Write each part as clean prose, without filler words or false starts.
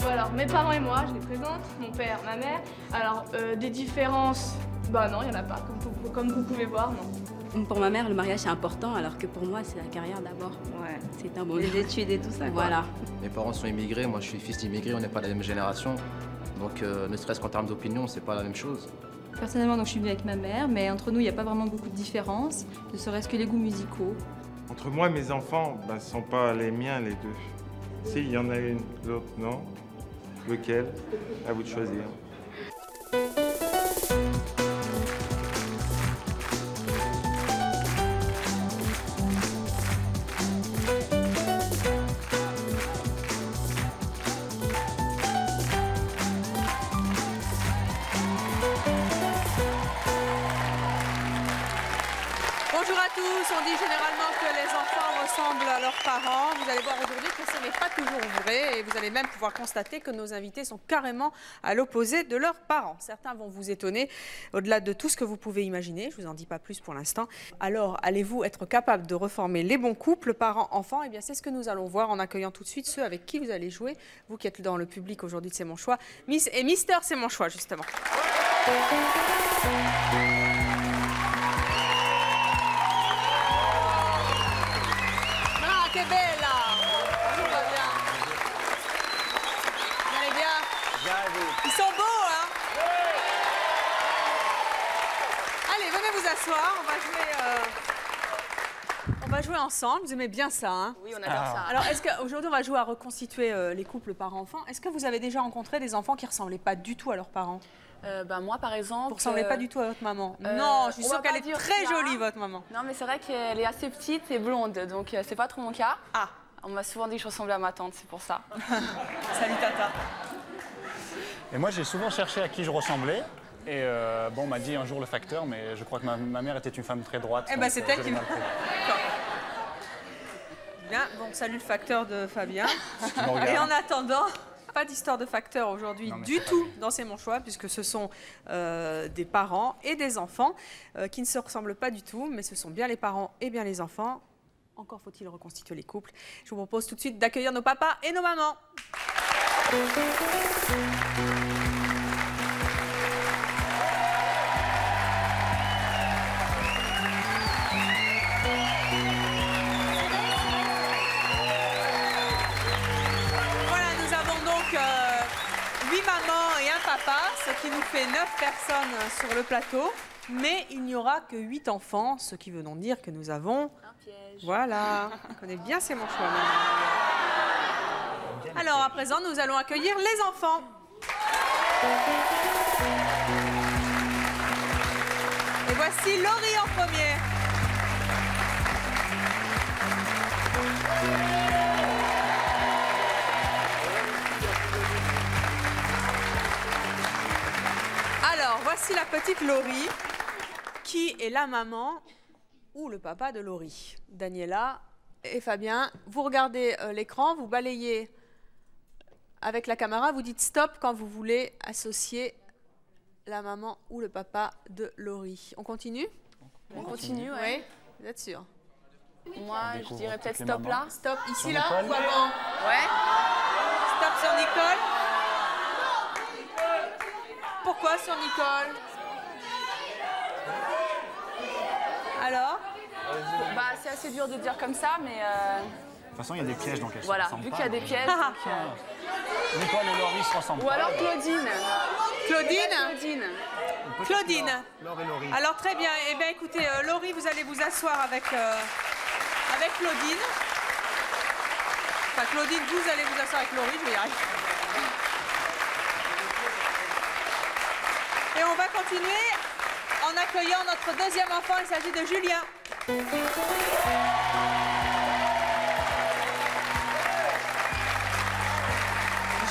Bon, alors, mes parents et moi, je les présente, mon père, ma mère. Alors, des différences, bah non, il n'y en a pas, comme vous pouvez voir, non. Pour ma mère, le mariage c'est important, alors que pour moi, c'est la carrière d'abord. Ouais. C'est un bon. Les études et tout ça. Voilà. Mes parents sont immigrés, moi je suis fils d'immigrés, on n'est pas de la même génération. Donc ne serait-ce qu'en termes d'opinion, c'est pas la même chose. Personnellement, donc, je suis venue avec ma mère, mais entre nous, il n'y a pas vraiment beaucoup de différences, ne serait-ce que les goûts musicaux. Entre moi et mes enfants, ne sont pas les miens les deux. Si, il y en a une, l'autre non. Lequel? À vous de choisir. Bonjour à tous, on dit généralement que les enfants ressemblent à leurs parents. Vous allez voir aujourd'hui que ce n'est pas toujours vrai et vous allez même pouvoir constater que nos invités sont carrément à l'opposé de leurs parents. Certains vont vous étonner au-delà de tout ce que vous pouvez imaginer, je ne vous en dis pas plus pour l'instant. Alors, allez-vous être capable de reformer les bons couples parents-enfants? Eh bien, c'est ce que nous allons voir en accueillant tout de suite ceux avec qui vous allez jouer. Vous qui êtes dans le public aujourd'hui de C'est mon choix, Miss et Mister C'est mon choix, justement. Que bella! Tout va bien. Vous allez bien? Ils sont beaux, hein? Allez, venez vous asseoir, on va jouer ensemble. Vous aimez bien ça, hein? Oui, on adore ça. Alors, est-ce qu'aujourd'hui, on va jouer à reconstituer les couples parents-enfants. Est-ce que vous avez déjà rencontré des enfants qui ne ressemblaient pas du tout à leurs parents? Moi, par exemple... Vous ne ressemblez pas du tout à votre maman? Non, je suis sûre qu'elle est très ça. jolie, votre maman. Non, mais c'est vrai qu'elle est assez petite et blonde, donc c'est pas trop mon cas. Ah! On m'a souvent dit que je ressemblais à ma tante, c'est pour ça. Salut, Tata. Et moi, j'ai souvent cherché à qui je ressemblais. Et bon, on m'a dit un jour le facteur, mais je crois que ma mère était une femme très droite. Eh ben, c'est elle je qui... l'ai mal pris. Bien, donc salut le facteur de Fabien. Tu me regardes. Et en attendant, pas d'histoire de facteur aujourd'hui Non, mais du c'est tout pas bien. dans C'est mon choix, puisque ce sont des parents et des enfants qui ne se ressemblent pas du tout, mais ce sont bien les parents et bien les enfants. Encore faut-il reconstituer les couples. Je vous propose tout de suite d'accueillir nos papas et nos mamans. Voilà, nous avons donc 8 mamans et un papa, ce qui nous fait 9 personnes sur le plateau. Mais il n'y aura que 8 enfants, ce qui veut donc dire que nous avons... Un piège. Voilà, on connaît bien C'est mon choix. Alors à présent, nous allons accueillir les enfants. Et voici Laurie en premier. Alors, voici la petite Laurie, qui est la maman ou le papa de Laurie. Daniela et Fabien, vous regardez l'écran, vous balayez avec la caméra, vous dites stop quand vous voulez associer la maman ou le papa de Laurie. On continue? On continue, Oui, ouais. vous êtes sûr? Moi, je découvre dirais peut-être toutes les stop mamans. là. Stop ici, Sur là, Nicole ou avant? Ouais. Stop sur Nicole. Pourquoi sur Nicole? Alors? Bah, c'est assez dur de dire comme ça, mais De toute façon, il y a des pièges, donc elles se voilà, ressemblent vu pas. qu'il y a des pièges. Ah, donc, Nicole et Laurie se ressemblent Ou pas. alors Claudine. Claudine? Claudine. Claudine. Laure et Laurie. Alors très bien. Eh bien écoutez, Laurie, vous allez vous asseoir avec Claudine. Enfin, Claudine, vous allez vous asseoir avec Laurie, je vais y arriver. Et on va continuer en accueillant notre deuxième enfant. Il s'agit de Julien.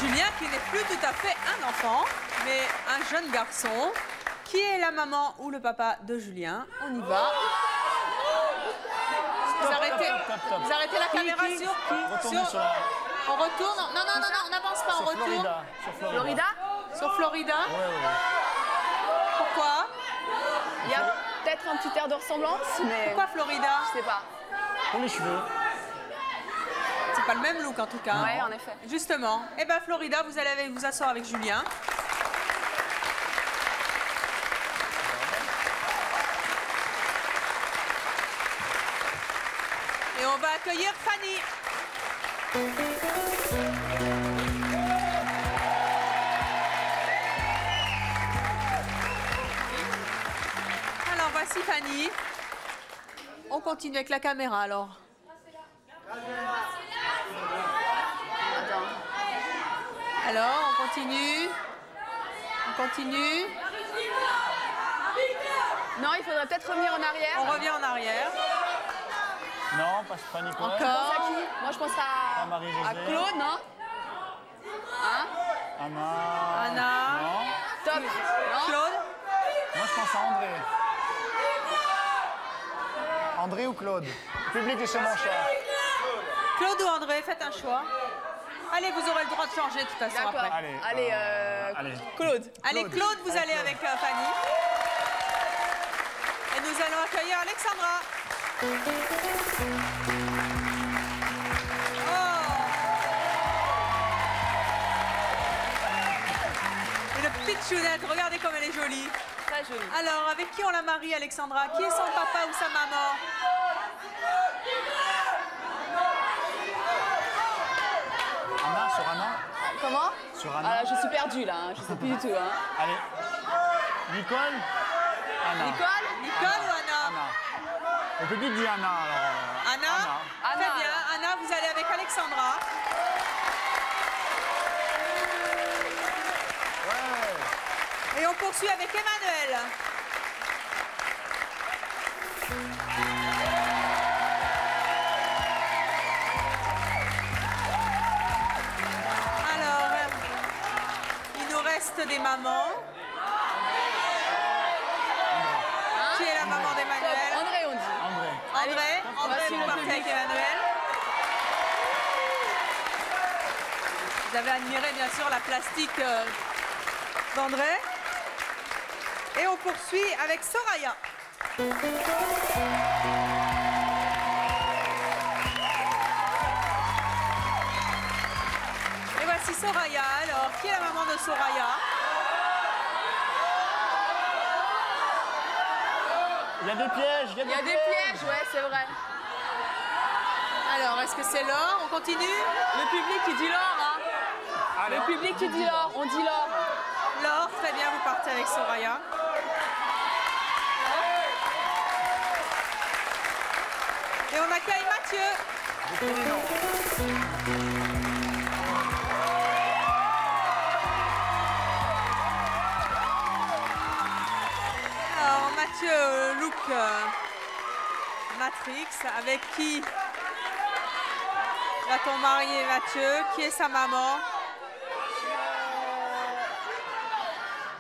Julien qui n'est plus tout à fait un enfant, mais un jeune garçon. Qui est la maman ou le papa de Julien? On y va. Vous arrêtez la caméra Retournez sur la... On retourne. Non, non, non, non, on n'avance pas, on sur retourne. Florida. Sur Florida. Florida. Sur Florida. Ouais. Pourquoi? Il y a peut-être un petit air de ressemblance, mais Pourquoi Florida? je sais pas. Pour les cheveux. C'est pas le même look en tout cas. Ouais, en effet. Justement. Eh bien, Florida, vous allez vous asseoir avec Julien. Et on va accueillir Fanny. Alors, voici Fanny. On continue avec la caméra, alors. Alors, on continue. On continue. Non, il faudrait peut-être revenir en arrière. On revient en arrière. Non, pas Nicole. Tu penses à qui? Moi, je pense à Marie-Josée. Claude, non? Hein? Anna. Non. Top. Non? Claude. Moi, je pense à André. André ou Claude? Le public est sur mon choix. Claude ou André, faites un choix. Allez, vous aurez le droit de changer de toute façon D'accord. après. Allez. Claude. Allez, Claude, vous allez avec Fanny. Et nous allons accueillir Alexandra. Une petite chounette, regardez comme elle est jolie. Très jolie. Alors, avec qui on la marie, Alexandra? Qui est son papa ou sa maman? Anna, sur Anna. Comment? Sur Anna. Ah, je suis perdue là, je sais plus du tout. Hein. Allez. Nicole. Anna. Nicole ou Anna? Anna. Le public dit Anna, alors. Anna? Anna, Très bien. Anna, vous allez avec Alexandra. Ouais. Et on poursuit avec Emmanuel. Alors, il nous reste des mamans. Qui est la maman d'Emmanuel? André, on dit. André, voici vous le partez public. avec Emmanuel. Vous avez admiré bien sûr la plastique d'André. Et on poursuit avec Soraya. Et voici Soraya. Alors, qui est la maman de Soraya? Il y a des pièges. Il y a des pièges, ouais, c'est vrai. Alors, est-ce que c'est l'or? On continue? Le public qui dit l'or, hein. Allez. Le public qui dit l'or, on dit l'or. Laure, très bien, vous partez avec Soraya. Et on accueille Mathieu. Alors Mathieu, look Matrix, avec qui va-t-on marier Mathieu? Qui est sa maman?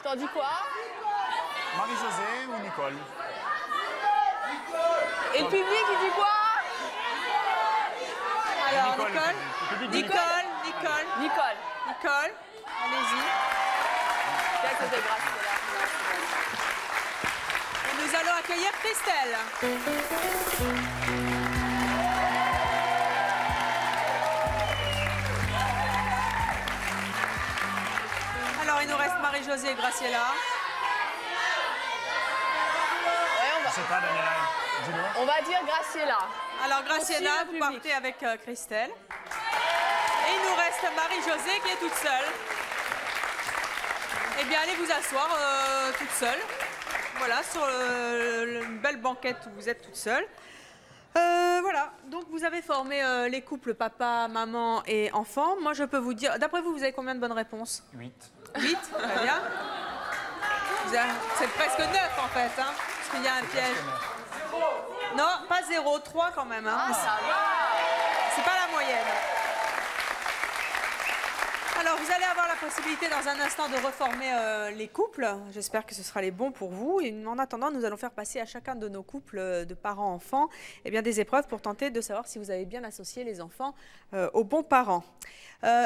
T'en dis quoi? Marie-Josée ou Nicole? Et le public, il dit quoi? Alors Nicole, Nicole, le public dit Nicole, Nicole. allez-y. Peut-être que c'est grâce à là. Et nous allons accueillir Christelle. Alors il nous reste Marie-Josée et Graciela. Ouais, Je sais pas, Daniela. Dis-le. on va dire Graciela. Alors Graciela, Aussi, le vous public. partez avec Christelle. Et il nous reste Marie-Josée qui est toute seule. Eh bien, allez vous asseoir toute seule. Voilà, sur une belle banquette où vous êtes toute seule. Voilà, donc vous avez formé les couples papa, maman et enfant. Moi, je peux vous dire, d'après vous, vous avez combien de bonnes réponses? 8. 8, très bien. C'est presque 9 en fait, hein, parce qu'il y a un piège. Non, pas 0, 3 quand même. Hein. Ah, ça va. C'est pas la moyenne. Alors, vous allez avoir la possibilité dans un instant de reformer les couples. J'espère que ce sera les bons pour vous. Et en attendant, nous allons faire passer à chacun de nos couples de parents-enfants des épreuves pour tenter de savoir si vous avez bien associé les enfants aux bons parents.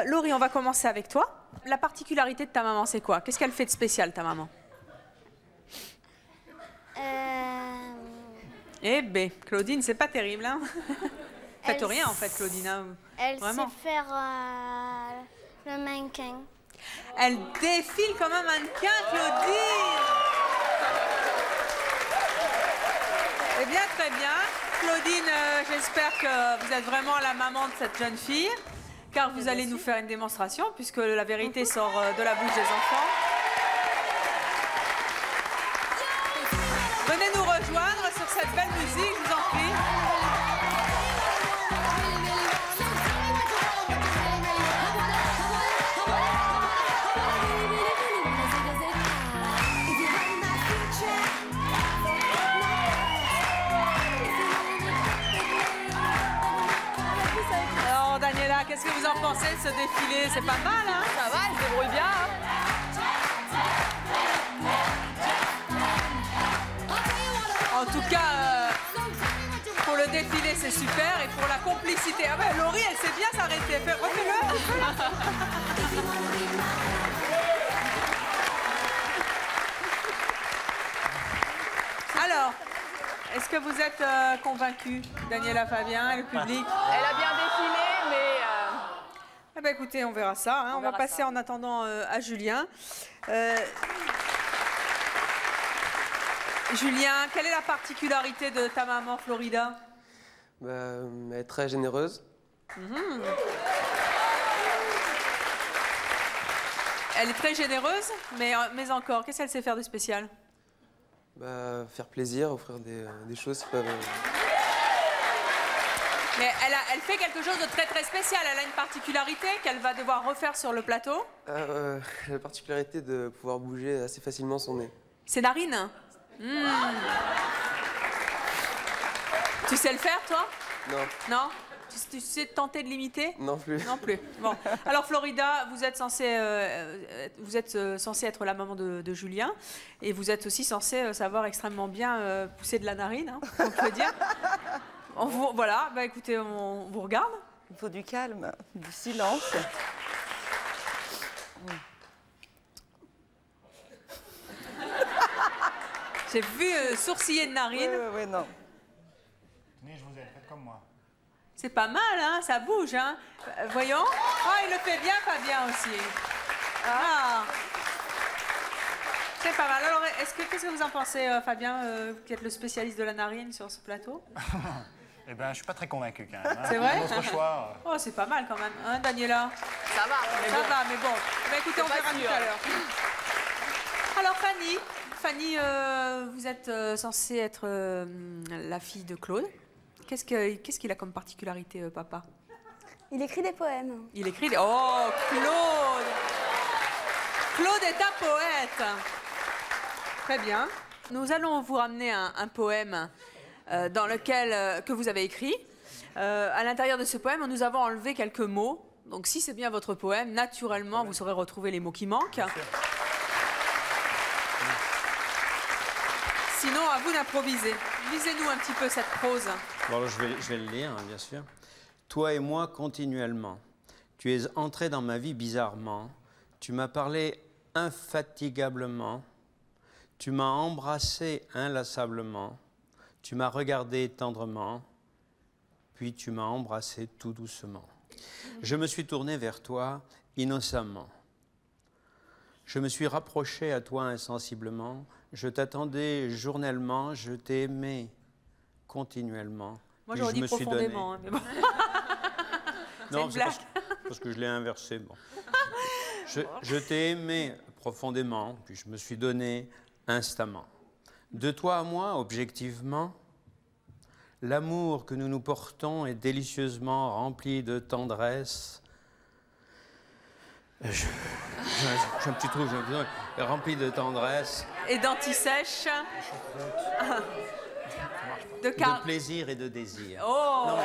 Laurie, on va commencer avec toi. La particularité de ta maman, c'est quoi? Qu'est-ce qu'elle fait de spécial, ta maman? Eh bien, Claudine, c'est pas terrible. Hein. Faites rien, en fait, Claudine. Hein. Elle Vraiment. sait faire le mannequin. Elle défile comme un mannequin, Claudine. Eh bien, très bien. Claudine, j'espère que vous êtes vraiment la maman de cette jeune fille, car vous allez nous faire une démonstration, puisque la vérité sort de la bouche des enfants. Venez nous rejoindre sur cette belle musique, je vous en prie. Alors, Daniela, qu'est-ce que vous en pensez de ce défilé? C'est pas mal, hein? Ça va, elle se débrouille bien. Hein. En tout cas, pour le défilé, c'est super. Et pour la complicité... Ah ouais, Laurie, elle sait bien s'arrêter. Refais-le. Alors, est-ce que vous êtes convaincus, Daniela, Fabien et le public? Elle a bien défilé, mais... Eh ben, écoutez, on verra ça. Hein. On va passer en attendant à Julien. Julien, quelle est la particularité de ta maman, Florida? Elle est très généreuse. Elle est très généreuse, mais encore, qu'est-ce qu'elle sait faire de spécial? Faire plaisir, offrir des choses qui peuvent... Mais elle fait quelque chose de très très spécial. Elle a une particularité qu'elle va devoir refaire sur le plateau. la particularité de pouvoir bouger assez facilement son nez. Ses narines. Tu sais le faire, toi? Non. Non? Tu sais tenter de l'imiter? Non plus. Non plus. Bon. Alors, Florida, vous êtes censée être la maman de Julien. Et vous êtes aussi censée savoir extrêmement bien pousser de la narine, hein, on peut dire. Voilà, bah, écoutez, on vous regarde. Il faut du calme, du silence. J'ai vu sourciller de narine. Oui, non. Tenez, je vous aide, faites comme moi. C'est pas mal, hein, ça bouge, hein. Voyons. Ah, il le fait bien, Fabien aussi. Ah. C'est pas mal. Alors, qu'est-ce que vous en pensez, Fabien, qui êtes le spécialiste de la narine sur ce plateau? Eh bien, je suis pas très convaincu quand même. Hein. C'est vrai? Notre choix. Oh, c'est pas mal quand même, hein, Daniela? Ça va, mais bon. Ça va, mais bon. Bah, écoutez, on verra tout à l'heure. Alors, Fanny, vous êtes censée être la fille de Claude. Qu'est-ce qu'il a comme particularité, papa? Il écrit des poèmes. Il écrit des... Oh, Claude! Claude est un poète. Très bien. Nous allons vous ramener un poème que vous avez écrit. À l'intérieur de ce poème, nous avons enlevé quelques mots. Donc, si c'est bien votre poème, naturellement, vous saurez retrouver les mots qui manquent. Sinon, à vous d'improviser. Lisez-nous un petit peu cette prose. Bon, alors, je vais le lire, hein, bien sûr. Toi et moi continuellement. Tu es entré dans ma vie bizarrement. Tu m'as parlé infatigablement. Tu m'as embrassé inlassablement. Tu m'as regardé tendrement. Puis tu m'as embrassé tout doucement. Je me suis tourné vers toi innocemment. Je me suis rapproché à toi insensiblement. Je t'attendais journellement. Je t'ai aimé continuellement. Moi, j'aurais dit profondément. Hein, mais bon. Non, c'est parce que je l'ai inversé. Bon. Je t'ai aimé profondément, puis je me suis donné instamment. De toi à moi, objectivement, l'amour que nous nous portons est délicieusement rempli de tendresse. J'ai un petit trou, rempli de tendresse. Et d'anti-sèche. De plaisir et de désir. Oh. Non,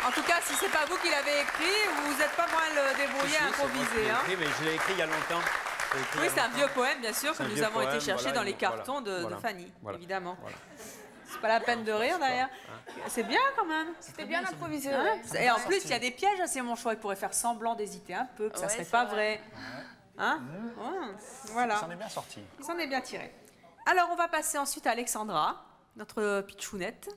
En tout cas, si c'est pas vous qui l'avez écrit, vous n'êtes pas mal débrouillé à improviser. Hein. Mais je l'ai écrit il y a longtemps. Oui, c'est un vieux poème, bien sûr, que nous avons été chercher dans les cartons de Fanny, évidemment. Voilà. C'est pas la peine de rire derrière. C'est bien quand même. C'était bien improvisé. Hein, et en plus, il y a des pièges, c'est mon choix. Il pourrait faire semblant d'hésiter un peu, que ça serait pas vrai. Hein? Voilà. Il s'en est bien sorti. Il s'en est bien tiré. Alors, on va passer ensuite à Alexandra. notre pitchounette.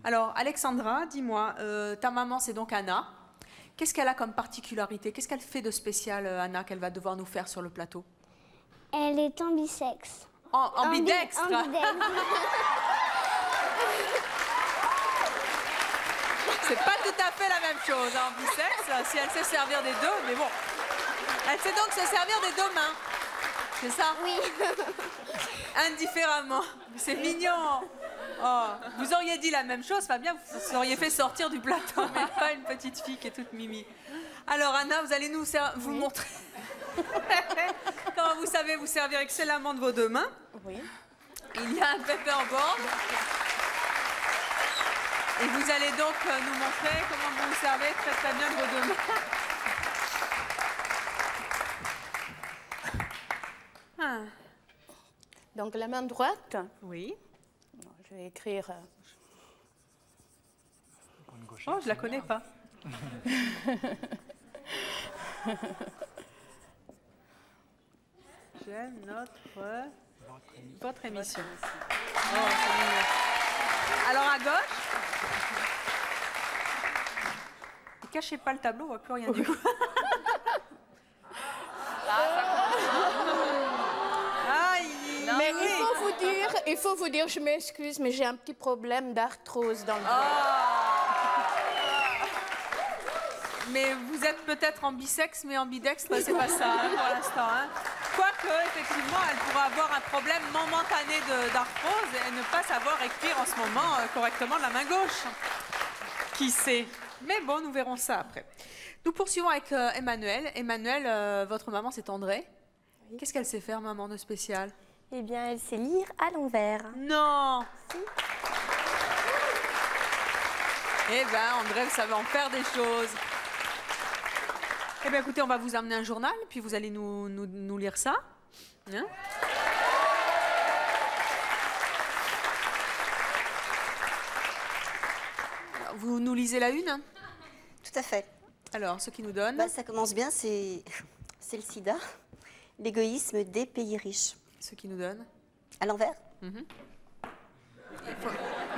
Alors, Alexandra, dis-moi, ta maman, c'est donc Anna. Qu'est-ce qu'elle a comme particularité? Qu'est-ce qu'elle fait de spécial, Anna, qu'elle va devoir nous faire sur le plateau? Elle est ambisexe. Ambidextre. C'est pas tout à fait la même chose, hein, ambisexe, si elle sait servir des deux, mais bon. Elle sait donc se servir des deux mains. C'est ça? Oui. Indifféremment. C'est mignon. Oh, vous auriez dit la même chose, Fabien, vous auriez fait sortir du plateau, mais pas une petite fille qui est toute mimi. Alors Anna, vous allez vous montrer comment vous savez vous servir excellemment de vos deux mains. Oui. Il y a un paperboard. Et vous allez donc nous montrer comment vous vous servez très très bien de vos deux mains. Ah. Donc la main droite. Oui. Je vais écrire. Oh, je la connais pas. J'aime votre émission. Oh, c'est mignon. Alors à gauche. Ne cachez pas le tableau, on voit plus rien du tout. Mais il faut vous dire, je m'excuse, mais j'ai un petit problème d'arthrose dans le doigt. Mais vous êtes peut-être ambisexe, mais ambidextre, c'est pas ça hein, pour l'instant. Hein. Quoique, effectivement, elle pourrait avoir un problème momentané d'arthrose et ne pas savoir écrire en ce moment correctement de la main gauche. Qui sait? Mais bon, nous verrons ça après. Nous poursuivons avec Emmanuel. Emmanuel, votre maman, c'est André. Oui. Qu'est-ce qu'elle sait faire, maman, de spécial? Eh bien, elle sait lire à l'envers. Non. Si. Eh bien, André, vous savez en faire des choses. Eh bien, écoutez, on va vous amener un journal, puis vous allez nous lire ça. Hein? Vous nous lisez la une? Tout à fait. Alors, ce qui nous donne? Ça commence bien, c'est le sida, l'égoïsme des pays riches. Ce qui nous donne? À l'envers. Il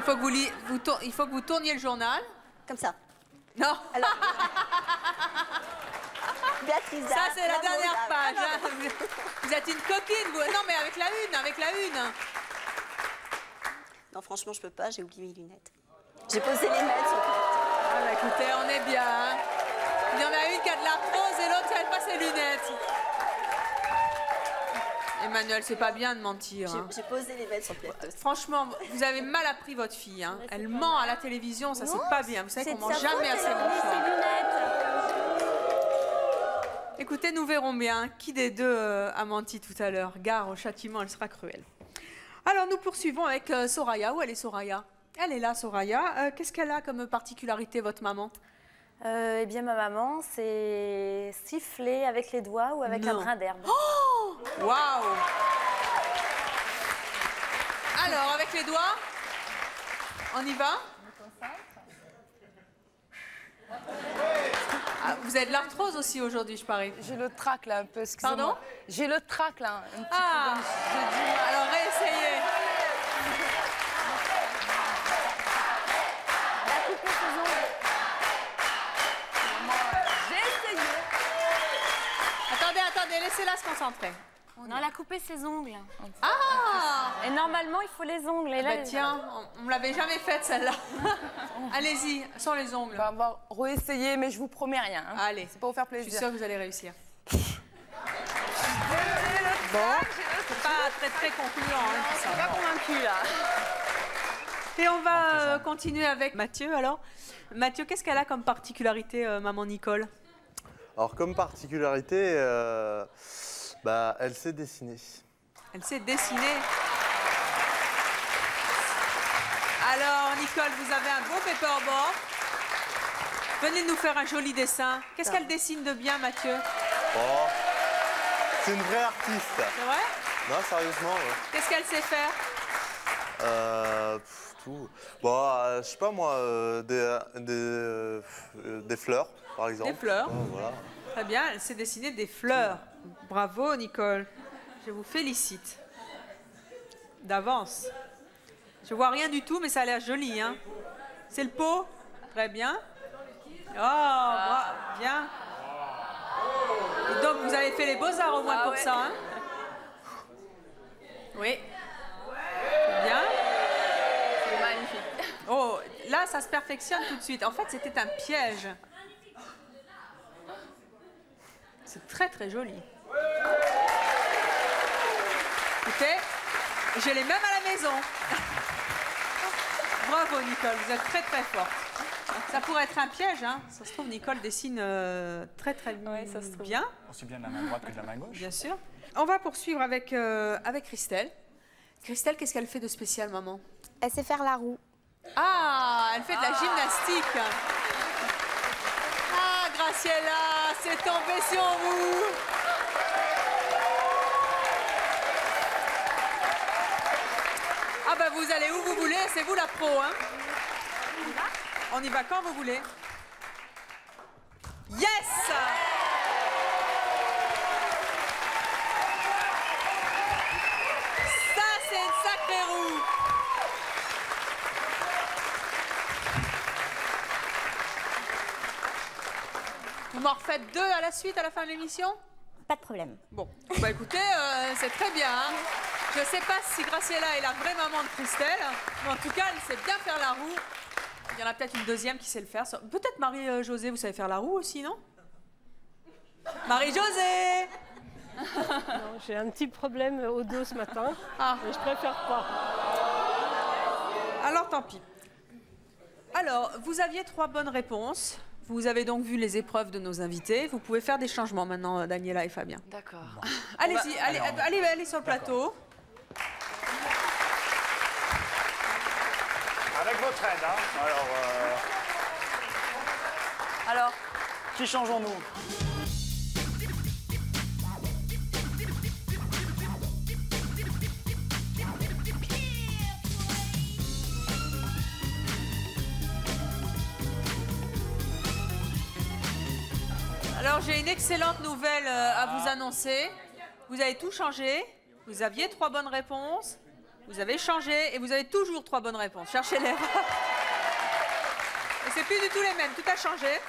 faut que vous tourniez le journal. Comme ça. Non. Alors, Béatrice, ça, c'est la dernière page. Hein. Vous êtes une copine, vous. Non, mais avec la une. Non, franchement, je peux pas, j'ai oublié mes lunettes. J'ai posé les lunettes sur le Ah, bah, écoutez, on est bien. Hein. Il y en a une qui a de l'arthrose et l'autre qui n'a pas ses lunettes. Emmanuel, c'est pas bien de mentir. Hein. J'ai posé les lunettes sur le plateau. Franchement, vous avez mal appris votre fille. Hein. Elle ment à la télévision, ça c'est pas bien. Vous savez qu'on mange jamais assez longtemps. Écoutez, nous verrons bien qui des deux a menti tout à l'heure. Gare au châtiment, elle sera cruelle. Alors, nous poursuivons avec Soraya. Où elle est, Soraya? Elle est là, Soraya. Qu'est-ce qu'elle a comme particularité, votre maman? Eh bien, ma maman, c'est siffler avec les doigts ou avec un brin d'herbe. Oh! Waouh! Alors, avec les doigts, on y va? Ah, vous avez de l'arthrose aussi aujourd'hui, je parie. J'ai le trac là un peu, excusez-moi. Pardon? J'ai le trac là un petit peu. Alors réessayez. J'ai essayé. Attendez, laissez-la se concentrer. Non, elle a coupé ses ongles. Ah! Et normalement, il faut les ongles. Et là, tiens, on me l'avait jamais faite celle-là. Allez-y, sans les ongles. On va réessayer, mais je vous promets rien. Hein. Allez. C'est pour vous faire plaisir. Je suis sûre que vous allez réussir. Bon. C'est pas très concluant. Hein, je suis pas convaincue là. Et on va continuer avec Mathieu alors. Mathieu, qu'est-ce qu'elle a comme particularité, maman Nicole? Alors comme particularité, elle sait dessiner. Elle sait dessiner. Alors Nicole, vous avez un beau paperboard. Venez nous faire un joli dessin. Qu'est-ce qu'elle dessine de bien, Mathieu? Oh, c'est une vraie artiste. C'est vrai? Non, sérieusement. Ouais. Qu'est-ce qu'elle sait faire? Tout. Bon, je sais pas moi, des fleurs, par exemple. Des fleurs. Voilà. Très bien, elle sait dessiner des fleurs. Bravo, Nicole. Je vous félicite. D'avance. Je vois rien du tout, mais ça a l'air joli. Hein. C'est le pot? Très bien. Oh, bien. Et donc, vous avez fait les beaux-arts au moins pour ça. Hein. Oui. C'est bien. C'est magnifique. Oh, là, ça se perfectionne tout de suite. En fait, c'était un piège. C'est très, très joli. Écoutez, j'ai les mêmes à la maison. Bravo, Nicole, vous êtes très, très forte. Ça pourrait être un piège, hein. Ça se trouve, Nicole dessine très, très bien. Aussi bien de la main droite que de la main gauche. Bien sûr. On va poursuivre avec Christelle. Christelle, qu'est-ce qu'elle fait de spécial, maman? Elle sait faire la roue. Ah, elle fait de la gymnastique. Ah, Graciela, c'est tombé sur vous. Ah ben, vous allez où vous voulez, c'est vous la pro, hein. On y va quand vous voulez. Yes! Ça, c'est une sacrée roue. Vous m'en refaites 2 à la suite, à la fin de l'émission? Pas de problème. Bon, bah écoutez, c'est très bien. Hein. Je ne sais pas si Graciela est la vraie maman de Christelle, mais en tout cas, elle sait bien faire la roue. Il y en a peut-être une deuxième qui sait le faire. Peut-être Marie-Josée, vous savez faire la roue aussi, non? Marie-Josée! Non, j'ai un petit problème au dos ce matin, mais je préfère pas. Alors, tant pis. Alors, vous aviez 3 bonnes réponses. Vous avez donc vu les épreuves de nos invités. Vous pouvez faire des changements maintenant, Daniela et Fabien. D'accord. Allez-y, allez sur le plateau. Avec votre aide, hein. Alors, qui changeons-nous? Alors, j'ai une excellente nouvelle à vous annoncer. Vous avez tout changé. Vous aviez 3 bonnes réponses. Vous avez changé et vous avez toujours 3 bonnes réponses. Cherchez-les. Et c'est plus du tout les mêmes. Tout a changé.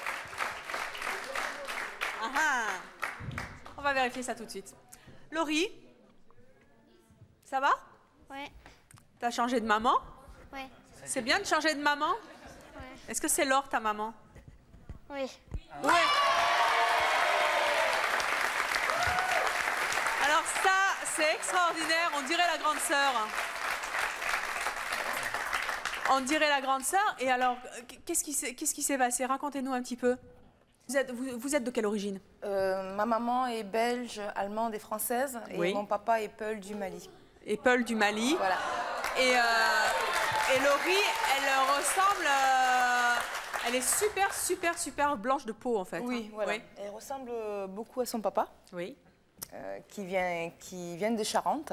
On va vérifier ça tout de suite. Laurie, ça va? Ouais. T'as changé de maman? Ouais. C'est bien de changer de maman? Ouais. Est-ce que c'est Laure, ta maman? Oui. Ouais. Alors ça, c'est extraordinaire. On dirait la grande sœur. On dirait la grande sœur. Et alors, qu'est-ce qui s'est passé? Racontez-nous un petit peu. Vous êtes de quelle origine? Ma maman est belge, allemande et française. Et mon papa est Peul du Mali. Et Peul du Mali. Voilà. Et Laurie, elle ressemble... elle est super blanche de peau, en fait. Oui, voilà. Oui. Elle ressemble beaucoup à son papa. Oui. Qui vient de Charente.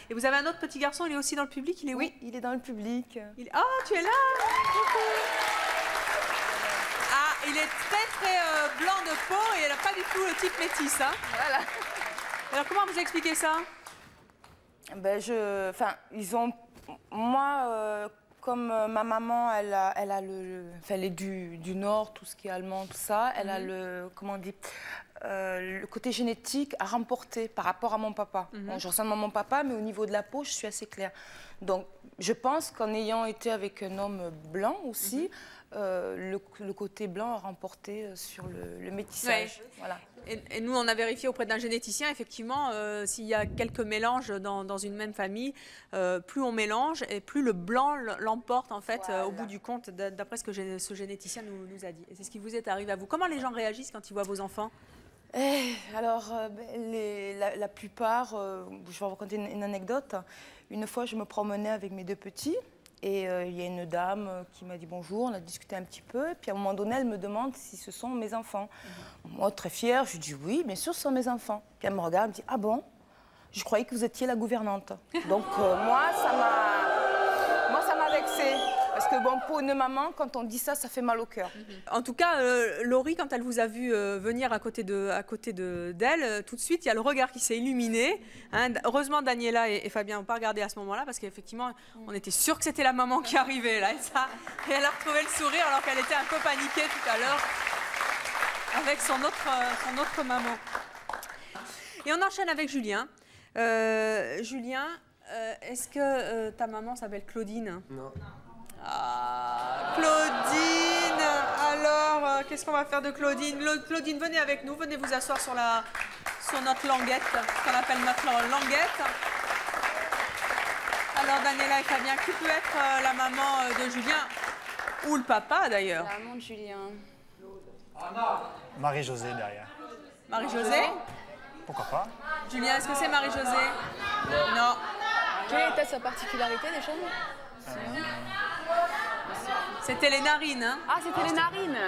Et vous avez un autre petit garçon, il est aussi dans le public? Il est où? Oui, il est dans le public. Ah, tu es là? Ah, il est très blanc de peau et elle n'a pas du tout le type métis. Hein. Voilà. Alors, comment vous expliquez ça? Ben, ils ont... Moi, comme ma maman, elle est du Nord, tout ce qui est allemand, tout ça, elle a le côté génétique à remporter par rapport à mon papa. Bon, je ressemble à mon papa, mais au niveau de la peau, je suis assez claire. Donc, je pense qu'en ayant été avec un homme blanc aussi, le côté blanc a remporté sur le métissage. Ouais. Voilà. Et nous, on a vérifié auprès d'un généticien, effectivement, s'il y a quelques mélanges dans une même famille, plus on mélange et plus le blanc l'emporte, en fait, au bout du compte, d'après ce que ce généticien nous a dit. Et c'est ce qui vous est arrivé à vous. Comment les gens réagissent quand ils voient vos enfants? Alors, la plupart, je vais vous raconter une anecdote. Une fois, je me promenais avec mes 2 petits et il y a une dame qui m'a dit bonjour, on a discuté un petit peu. Et puis à un moment donné, elle me demande si ce sont mes enfants. Moi, très fière, je lui dis oui, bien sûr, ce sont mes enfants. Puis elle me regarde, elle me dit ah bon? Je croyais que vous étiez la gouvernante. Donc moi, ça m'a vexée. Parce que bon, pour une maman, quand on dit ça, ça fait mal au cœur. En tout cas, Laurie, quand elle vous a vu venir à côté d'elle, tout de suite, il y a le regard qui s'est illuminé. Hein. Heureusement, Daniela et Fabien n'ont pas regardé à ce moment-là, parce qu'effectivement, on était sûr que c'était la maman qui arrivait là. Et elle a retrouvé le sourire alors qu'elle était un peu paniquée tout à l'heure avec son autre maman. Et on enchaîne avec Julien. Julien, est-ce que ta maman s'appelle Claudine? Non. Ah, Claudine. Alors, qu'est-ce qu'on va faire de Claudine? Claudine, venez avec nous, venez vous asseoir sur notre languette, ce qu'on appelle notre languette. Alors, Daniela et Fabien, qui peut être la maman de Julien? Ou le papa, d'ailleurs? La maman de Julien. Marie-Josée derrière. Marie-Josée? Pourquoi pas? Julien, est-ce que c'est Marie-Josée? Non. Quelle était sa particularité déjà? C'était les narines. Hein? Ah, c'était les narines.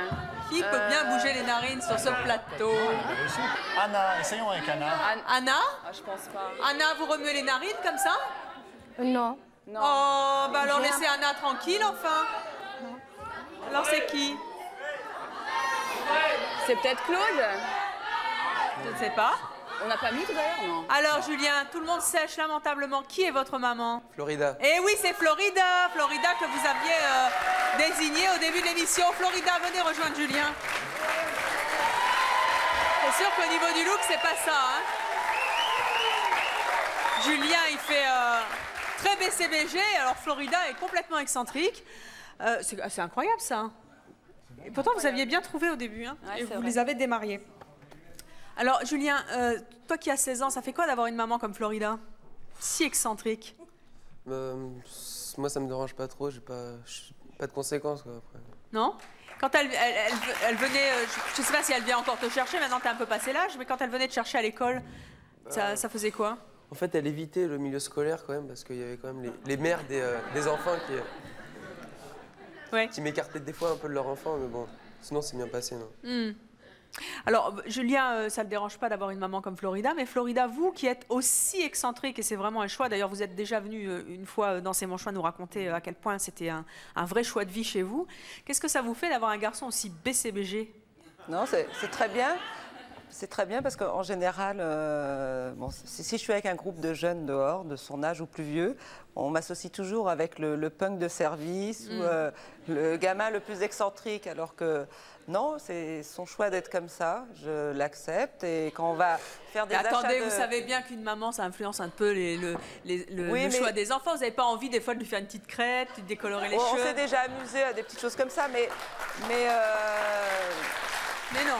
Qui peut bien bouger les narines sur ce plateau? Anna, essayons avec Anna. Anna? Je pense pas. Anna, vous remuez les narines comme ça? Non. Non. Oh, bah alors laissez Anna tranquille, enfin. Alors c'est qui? C'est peut-être Claude? Je ne sais pas. On n'a pas mis tout à l'heure, non? Alors Julien, tout le monde sèche lamentablement. Qui est votre maman? Florida. Eh oui, c'est Florida. Florida que vous aviez désignée au début de l'émission. Florida, venez rejoindre Julien. C'est sûr qu'au niveau du look, c'est pas ça. Hein? Julien, il fait très BCBG. Alors Florida est complètement excentrique. C'est incroyable ça. Et pourtant, vous aviez bien trouvé au début. Hein, ouais, et vous vrai. les avez démariés. Alors, Julien, toi qui as 16 ans, ça fait quoi d'avoir une maman comme Florida? Si excentrique. Moi, ça me dérange pas trop. J'ai pas de conséquences, quoi, après. Non? Quand elle venait, je ne sais pas si elle vient encore te chercher, maintenant tu es un peu passé l'âge, mais quand elle venait te chercher à l'école, ça faisait quoi? En fait, elle évitait le milieu scolaire, quand même, parce qu'il y avait quand même les mères des enfants qui m'écartaient des fois un peu de leur enfant, mais bon, sinon, c'est bien passé, non? Alors, Julien, ça ne le dérange pas d'avoir une maman comme Florida, mais Florida, vous qui êtes aussi excentrique, et c'est vraiment un choix, d'ailleurs vous êtes déjà venu une fois dans C'est mon choix nous raconter à quel point c'était un vrai choix de vie chez vous. Qu'est-ce que ça vous fait d'avoir un garçon aussi BCBG? Non, c'est très bien. C'est très bien parce qu'en général, si je suis avec un groupe de jeunes dehors, de son âge ou plus vieux, on m'associe toujours avec le punk de service ou le gamin le plus excentrique, alors que non, c'est son choix d'être comme ça, je l'accepte. Et quand on va faire des achats attendez, vous savez bien qu'une maman, ça influence un peu le choix des enfants. Vous n'avez pas envie des fois de lui faire une petite crête, de décolorer les cheveux? On s'est déjà amusé à des petites choses comme ça, mais non.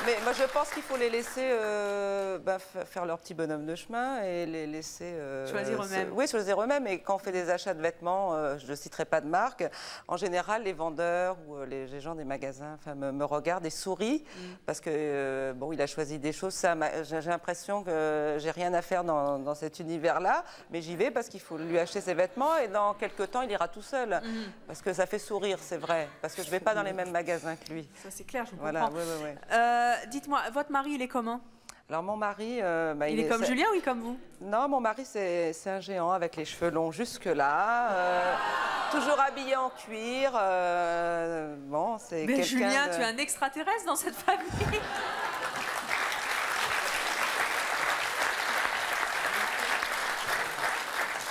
Mais moi, je pense qu'il faut les laisser faire leur petit bonhomme de chemin et les laisser... choisir eux-mêmes. Oui, choisir eux-mêmes. Et quand on fait des achats de vêtements, je ne citerai pas de marque, en général, les vendeurs ou les gens des magasins me regardent et sourient parce que, il a choisi des choses. J'ai l'impression que j'ai rien à faire dans cet univers-là, mais j'y vais parce qu'il faut lui acheter ses vêtements et dans quelques temps, il ira tout seul. Parce que ça fait sourire, c'est vrai. Parce que je ne vais pas dans les mêmes magasins que lui. Ça, c'est clair, je voilà, comprends. Oui. Dites-moi, votre mari, il est comment? Alors mon mari... il est comme Julien ou il est comme vous? Non, mon mari, c'est un géant avec les cheveux longs jusque-là, toujours habillé en cuir. C'est quelqu'un Julien, tu es un extraterrestre dans cette famille.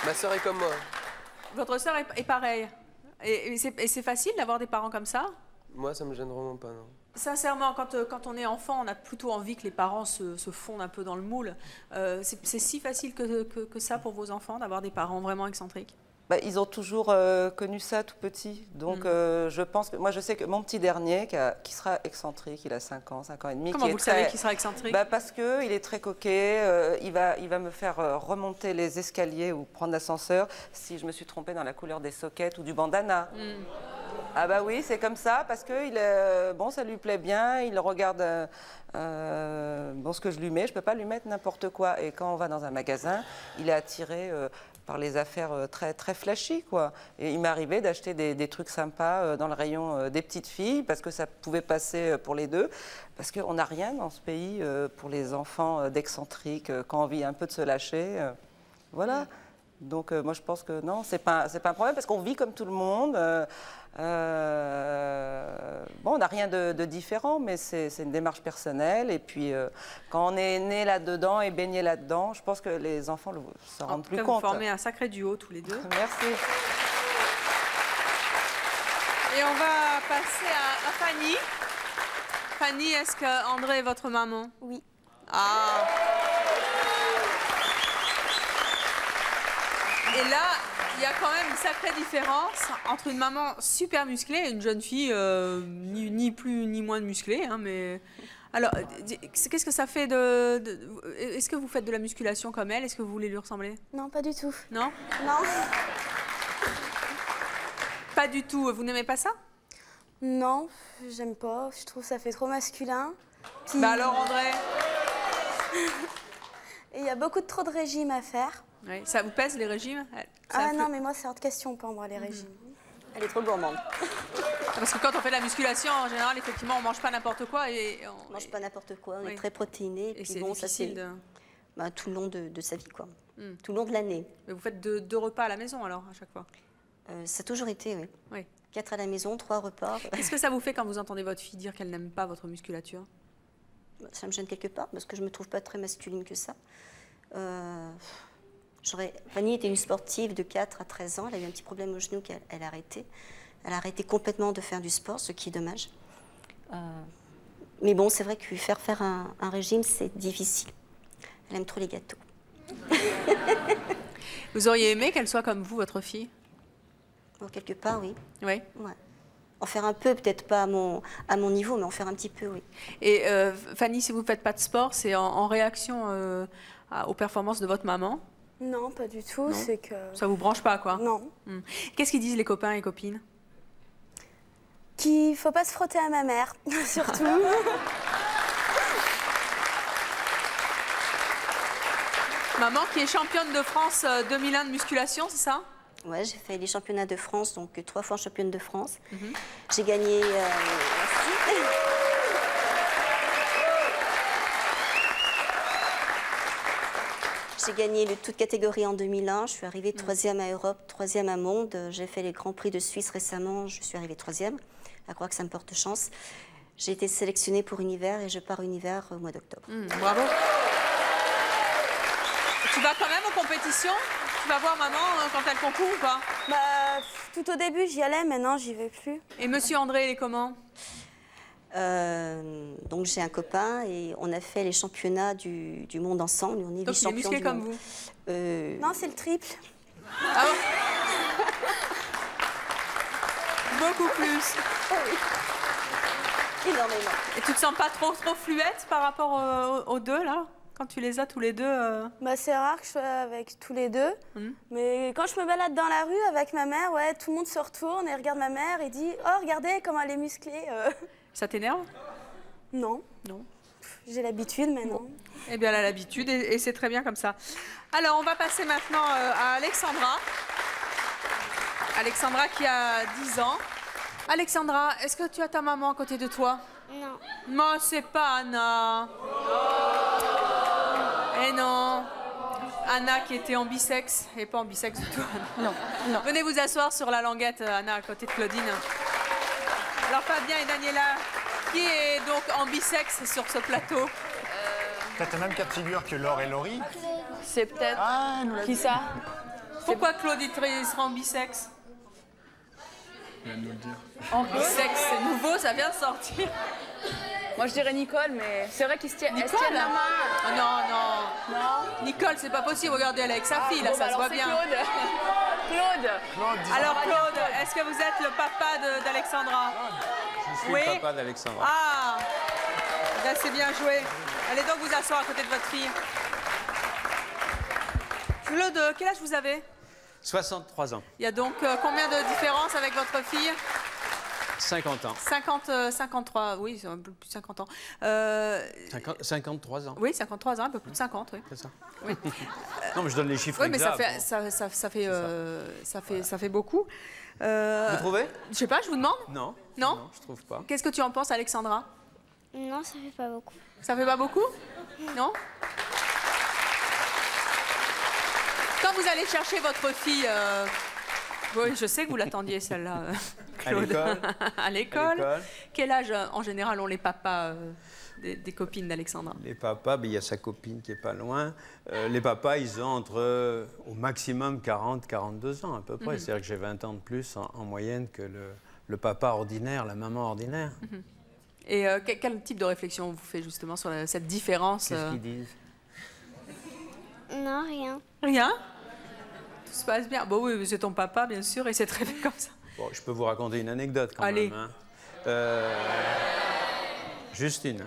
Ma sœur est comme moi. Votre sœur est pareille. Et c'est facile d'avoir des parents comme ça? Moi, ça me gêne vraiment pas, non. Sincèrement, quand on est enfant, on a plutôt envie que les parents se fondent un peu dans le moule. C'est si facile que ça pour vos enfants, d'avoir des parents vraiment excentriques? Ils ont toujours connu ça tout petit. Donc, je pense que... Moi, je sais que mon petit dernier, qui sera excentrique, il a 5 ans et demi. Comment vous savez qu'il sera excentrique? Parce qu'il est très coquet. Il va me faire remonter les escaliers ou prendre l'ascenseur si je me suis trompée dans la couleur des sockets ou du bandana. Ah bah oui, c'est comme ça, parce que ça lui plaît bien, il regarde ce que je lui mets, je ne peux pas lui mettre n'importe quoi. Et quand on va dans un magasin, il est attiré par les affaires très, très flashy, quoi. Et il m'est arrivé d'acheter des trucs sympas dans le rayon des petites filles, parce que ça pouvait passer pour les deux, parce qu'on n'a rien dans ce pays pour les enfants d'excentriques, quand on vit un peu de se lâcher. Voilà. Donc moi je pense que non, c'est pas un problème parce qu'on vit comme tout le monde. Bon, on n'a rien de différent, mais c'est une démarche personnelle. Et puis quand on est né là-dedans et baigné là-dedans, je pense que les enfants s'en rendent plus compte. Vous formez un sacré duo tous les deux. Merci. Et on va passer à Fanny. Fanny, est-ce que André est votre maman? Oui. Ah. Et là, il y a quand même une sacrée différence entre une maman super musclée et une jeune fille ni plus ni moins musclée. Hein, mais... Alors, qu'est-ce que ça fait Est-ce que vous faites de la musculation comme elle? Est-ce que vous voulez lui ressembler? Non, pas du tout. Non? Non. Pas du tout. Vous n'aimez pas ça? Non, j'aime pas. Je trouve que ça fait trop masculin. Puis... Bah alors, André? Et il y a beaucoup trop de régimes à faire. Oui. Ça vous pèse, les régimes? Non, mais moi, c'est hors de question pour moi, les régimes. Elle est trop gourmande. Parce que quand on fait de la musculation, en général, effectivement, on mange pas n'importe quoi. On mange pas n'importe quoi, on est très protéiné. Et c'est bon, difficile tout le long de sa vie, quoi. Tout le long de l'année. Mais vous faites 2 repas à la maison, alors, à chaque fois? Ça a toujours été, oui. Oui. 4 à la maison, 3 repas. Qu'est-ce que ça vous fait quand vous entendez votre fille dire qu'elle n'aime pas votre musculature? Ça me gêne quelque part, parce que je me trouve pas très masculine que ça. Fanny était une sportive de 4 à 13 ans. Elle a eu un petit problème au genou qu'elle a arrêté. Elle a arrêté complètement de faire du sport, ce qui est dommage. Mais bon, c'est vrai que lui faire un régime, c'est difficile. Elle aime trop les gâteaux. Vous auriez aimé qu'elle soit comme vous, votre fille? Quelque part, oui. Oui. Ouais. En faire un peu, peut-être pas à mon niveau, mais en faire un petit peu, oui. Et Fanny, si vous ne faites pas de sport, c'est en réaction aux performances de votre maman? Non, pas du tout. C'est que... Ça vous branche pas, quoi? Non. Qu'est-ce qu'ils disent les copains et copines? Qu'il ne faut pas se frotter à ma mère, surtout. Maman qui est championne de France 2001 de musculation, c'est ça? Ouais, j'ai fait les championnats de France, donc 3 fois championne de France. J'ai gagné... merci. J'ai gagné le toute catégorie en 2001. Je suis arrivée 3e à Europe, 3e à Monde. J'ai fait les Grands Prix de Suisse récemment. Je suis arrivée 3e. À croire que ça me porte chance. J'ai été sélectionnée pour Univers et je pars Univers au mois d'octobre. Bravo. Tu vas quand même aux compétitions? Tu vas voir maman quand elle concourt ou pas? Tout au début, j'y allais. Maintenant, j'y vais plus. Et monsieur André, il est comment? Donc j'ai un copain et on a fait les championnats du monde ensemble. On est donc il est musclé comme vous? Non, c'est le triple. Ah bon? Beaucoup plus. Oui. Énormément. Et tu te sens pas trop fluette par rapport aux deux là? Quand tu les as tous les deux c'est rare que je sois avec tous les deux. Mais quand je me balade dans la rue avec ma mère, ouais, tout le monde se retourne et regarde ma mère et dit « Oh, regardez comment elle est musclée Ça t'énerve? Non. Non. J'ai l'habitude maintenant. Bon. Eh bien, elle a l'habitude et c'est très bien comme ça. Alors, on va passer maintenant à Alexandra. Alexandra qui a 10 ans. Alexandra, est-ce que tu as ta maman à côté de toi? Non. Moi, c'est pas Anna. Eh non. Anna qui était ambisexe et pas ambisexe du tout. Non, non. Venez vous asseoir sur la languette, Anna, à côté de Claudine. Alors Fabien et Daniela, qui est donc ambisexe sur ce plateau? Peut-être le même cas de figure que Laure et Laurie. C'est peut-être... Ah, elle nous l'a Qui dit. ça? Pourquoi Claudine sera ambisexe? Il va nous le dire. Ambisexe, c'est nouveau, ça vient de sortir. Moi, je dirais Nicole, mais c'est vrai qu'ils se tiennent... Nicole? la main. Oh, non. Nicole, c'est pas possible. Regardez, elle est avec sa fille, là, bon, ça se alors voit c'est bien. Claude. Alors, Claude, est-ce que vous êtes le papa d'Alexandra? Je suis le papa d'Alexandra. Ah, là, c'est bien joué. Allez donc vous asseoir à côté de votre fille. Claude, quel âge vous avez? 63 ans. Il y a donc combien de différences avec votre fille? 50 ans. 53, oui, c'est un peu plus de 50 ans. 53 ans. Oui, 53 ans, un peu plus de 50, oui. C'est ça. Oui. Non, mais je donne les chiffres Oui, mais exacts. ça fait beaucoup. Vous trouvez? Je sais pas, je vous demande. Non. Non? Non, je trouve pas. Qu'est-ce que tu en penses, Alexandra? Non, ça fait pas beaucoup. Ça fait pas beaucoup? Non? Quand vous allez chercher votre fille, oui, je sais que vous l'attendiez celle-là, Claude. À l'école. Quel âge en général ont les papas des copines d'Alexandra? Les papas, il y a sa copine qui est pas loin. Les papas, ils ont entre au maximum 40-42 ans à peu près. C'est-à-dire que j'ai 20 ans de plus en moyenne que le papa ordinaire, la maman ordinaire. Et quel type de réflexion vous faites justement sur cette différence? Qu'est-ce qu'ils disent? Non, rien. Rien? Tout se passe bien? Bon oui, c'est ton papa bien sûr et c'est très bien comme ça. Bon, je peux vous raconter une anecdote quand Allez. même. Hein. Juste une.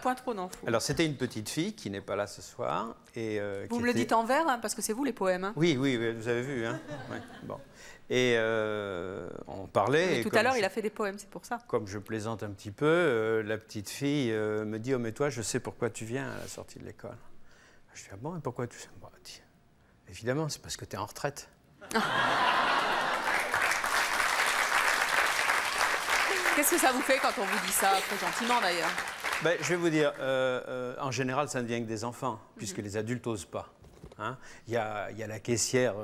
Point trop, non. Alors, c'était une petite fille qui n'est pas là ce soir. Et, vous me le dites en vers, hein, parce que c'est vous les poèmes. Hein. Oui, vous avez vu. Hein. Ouais, bon. Et on parlait. Et tout à l'heure, il a fait des poèmes, c'est pour ça. Comme je plaisante un petit peu, la petite fille me dit « Oh, mais toi, je sais pourquoi tu viens à la sortie de l'école. » Je dis « Ah bon, et pourquoi tu sais ?» Bon, dis, évidemment, c'est parce que tu es en retraite. Qu'est-ce que ça vous fait quand on vous dit ça, très gentiment d'ailleurs? Ben, je vais vous dire, en général, ça ne vient que des enfants, puisque les adultes n'osent pas. Hein. Il y a la caissière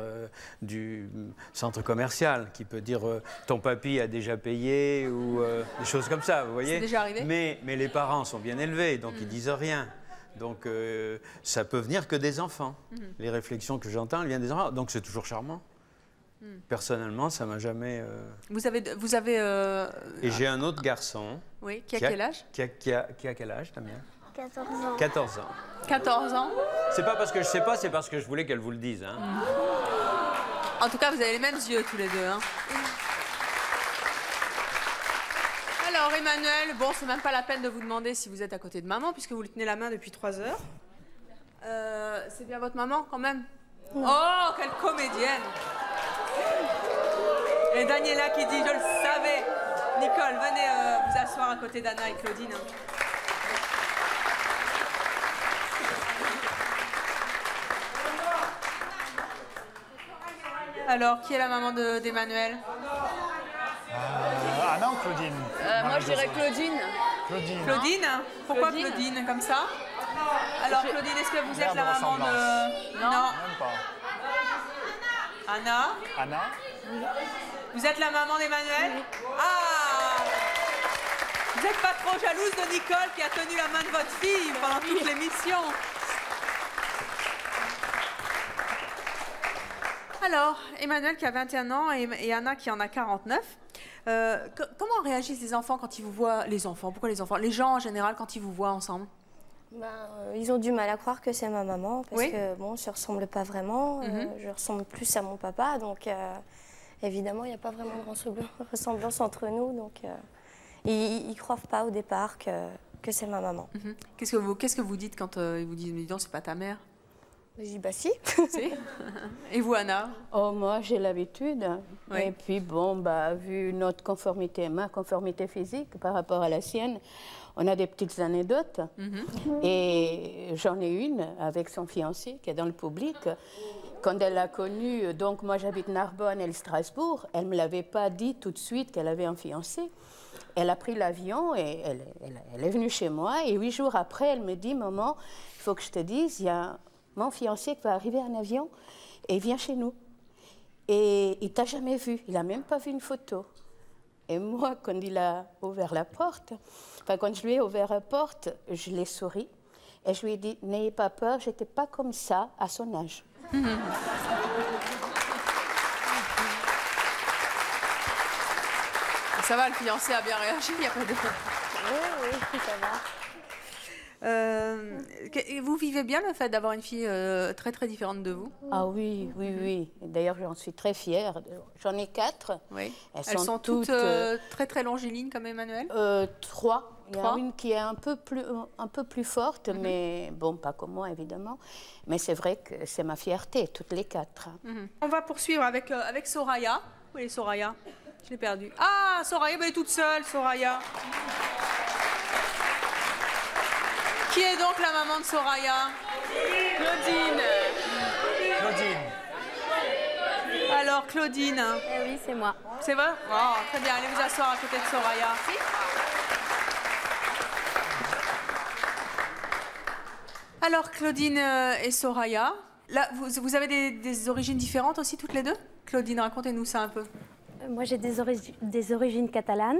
du centre commercial qui peut dire ton papy a déjà payé ou des choses comme ça, vous voyez. C'est déjà arrivé. Mais les parents sont bien élevés, donc ils disent rien. Donc ça peut venir que des enfants. Les réflexions que j'entends, elles viennent des enfants. Donc c'est toujours charmant. Personnellement, ça m'a jamais... Vous avez Et j'ai un autre garçon. Oui, qui a quel âge? Qui a quel âge, Damien? 14 ans. 14 ans. 14 ans. C'est pas parce que je sais pas, c'est parce que je voulais qu'elle vous le dise. Hein. En tout cas, vous avez les mêmes yeux tous les deux. Hein. Alors, Emmanuel, bon, c'est même pas la peine de vous demander si vous êtes à côté de maman, puisque vous lui tenez la main depuis 3 heures. C'est bien votre maman, quand même? Oh, quelle comédienne! Et Daniela qui dit, je le savais. Nicole, venez vous asseoir à côté d'Anna et Claudine. Alors, qui est la maman d'Emmanuel? Anna ou Claudine? Moi, je dirais Claudine. Claudine. Claudine? Pourquoi Claudine, comme ça? Alors, Claudine, est-ce que vous êtes la maman de... Non. Même pas. Anna? Anna? Vous êtes la maman d'Emmanuel? Ah! Vous n'êtes pas trop jalouse de Nicole qui a tenu la main de votre fille pendant toute l'émission? Alors, Emmanuel qui a 21 ans et Anna qui en a 49. Comment réagissent les enfants quand ils vous voient? Les enfants, pourquoi les enfants? Les gens en général quand ils vous voient ensemble? Ils ont du mal à croire que c'est ma maman parce que bon, je ne ressemble pas vraiment. Je ressemble plus à mon papa, donc évidemment, il n'y a pas vraiment de ressemblance entre nous. Donc, ils ne croient pas au départ que c'est ma maman. Qu'est-ce que vous dites quand ils vous disent « Mais dis donc, c'est pas ta mère » Je dis « Bah si ». Et vous, Anna? Oh, moi, j'ai l'habitude. Oui. Et puis, bon, bah, vu notre conformité, ma conformité physique par rapport à la sienne, on a des petites anecdotes. Et j'en ai une avec son fiancé qui est dans le public. Quand elle l'a connu, donc moi j'habite Narbonne, elle Strasbourg, elle ne me l'avait pas dit tout de suite qu'elle avait un fiancé. Elle a pris l'avion et elle est venue chez moi. Et 8 jours après, elle me dit « Maman, il faut que je te dise, il y a mon fiancé qui va arriver en avion et il vient chez nous. Et il t'a jamais vu, il n'a même pas vu une photo. » Et moi, quand il a ouvert la porte, enfin quand je lui ai ouvert la porte, je l'ai souri et je lui ai dit « N'ayez pas peur, je n'étais pas comme ça à son âge. » Ça va, le fiancé a bien réagi, il n'y a pas de... Oui, ça va. Vous vivez bien le fait d'avoir une fille très très différente de vous? Ah oui, oui, oui. D'ailleurs, j'en suis très fière. J'en ai 4. Oui. Elles sont toutes très très longilignes comme Emmanuel? 3. Il y a une qui est un peu plus forte, mais bon, pas comme moi évidemment. Mais c'est vrai que c'est ma fierté, toutes les 4. On va poursuivre avec Soraya. Où est Soraya? Je l'ai perdue. Ah, Soraya, elle est toute seule, Soraya. Qui est donc la maman de Soraya? Claudine. Claudine. Alors, Claudine. Oui, c'est moi. C'est vrai? Oh, très bien, allez vous asseoir à côté de Soraya. Alors, Claudine et Soraya, Là, vous avez des origines différentes aussi, toutes les deux? Claudine, racontez-nous ça un peu. Moi, j'ai des origines catalanes,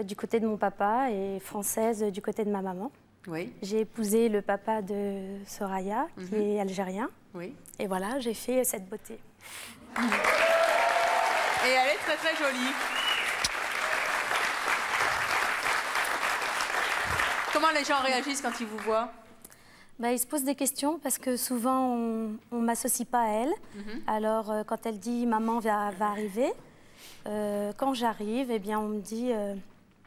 du côté de mon papa, et françaises du côté de ma maman. Oui. J'ai épousé le papa de Soraya, qui est algérien. Oui. Et voilà, j'ai fait cette beauté. Et elle est très très jolie. Comment les gens réagissent quand ils vous voient? Bah, ils se posent des questions parce que souvent on ne m'associe pas à elle. Alors quand elle dit maman va arriver, quand j'arrive, eh bien on me dit,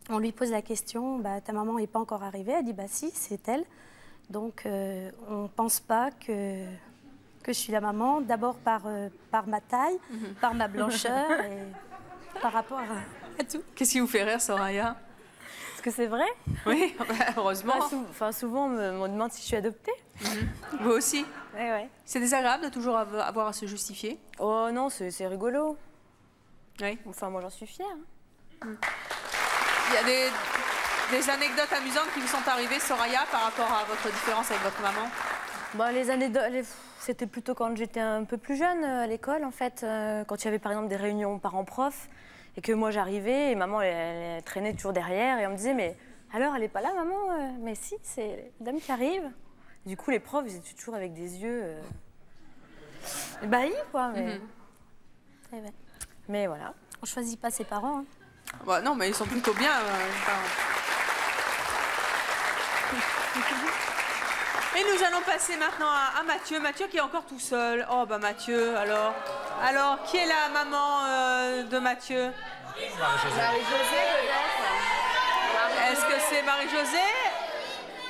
on lui pose la question, bah, ta maman n'est pas encore arrivée. Elle dit bah si, c'est elle. Donc on ne pense pas que je suis la maman, d'abord par ma taille, par ma blancheur et par rapport à tout. Qu'est-ce qui vous fait rire, Soraya? Est-ce que c'est vrai? Oui, heureusement. Souvent, on me demande si je suis adoptée. Vous aussi? Ouais. C'est désagréable de toujours avoir à se justifier? Oh non, c'est rigolo. Oui. Enfin, moi, j'en suis fière. Il y a des anecdotes amusantes qui vous sont arrivées, Soraya, par rapport à votre différence avec votre maman? Bah, les anecdotes, c'était plutôt quand j'étais un peu plus jeune à l'école, en fait. Quand il y avait, par exemple, des réunions parents-profs. Et que moi j'arrivais et maman elle traînait toujours derrière et on me disait mais alors elle est pas là maman? Mais si, c'est la dame qui arrive. Du coup les profs ils étaient toujours avec des yeux ébahis quoi. Mais voilà. On choisit pas ses parents. Hein. Bah, non mais ils sont plutôt bien. Et nous allons passer maintenant à Mathieu. Mathieu qui est encore tout seul. Oh bah Mathieu alors. Alors, qui est la maman de Mathieu? Marie-Josée, peut-être. Est-ce que c'est Marie-Josée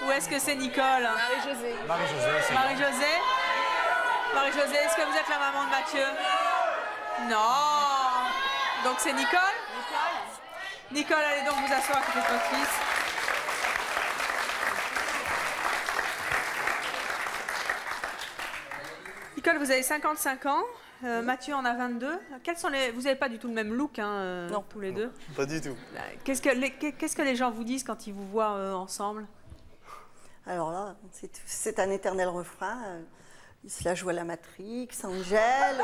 ou est-ce que c'est Nicole? Marie-Josée. Marie-Josée. Marie-Josée, est-ce que vous êtes la maman de Mathieu? Non. Donc c'est Nicole? Nicole, allez donc vous asseoir à côté de votre fils. Nicole, vous avez 55 ans. Mathieu en a 22. Vous n'avez pas du tout le même look, hein, non, tous les deux. Pas du tout. Qu'est-ce que les gens vous disent quand ils vous voient ensemble? Alors là, c'est un éternel refrain. Il se la joue à la Matrix, Angèle.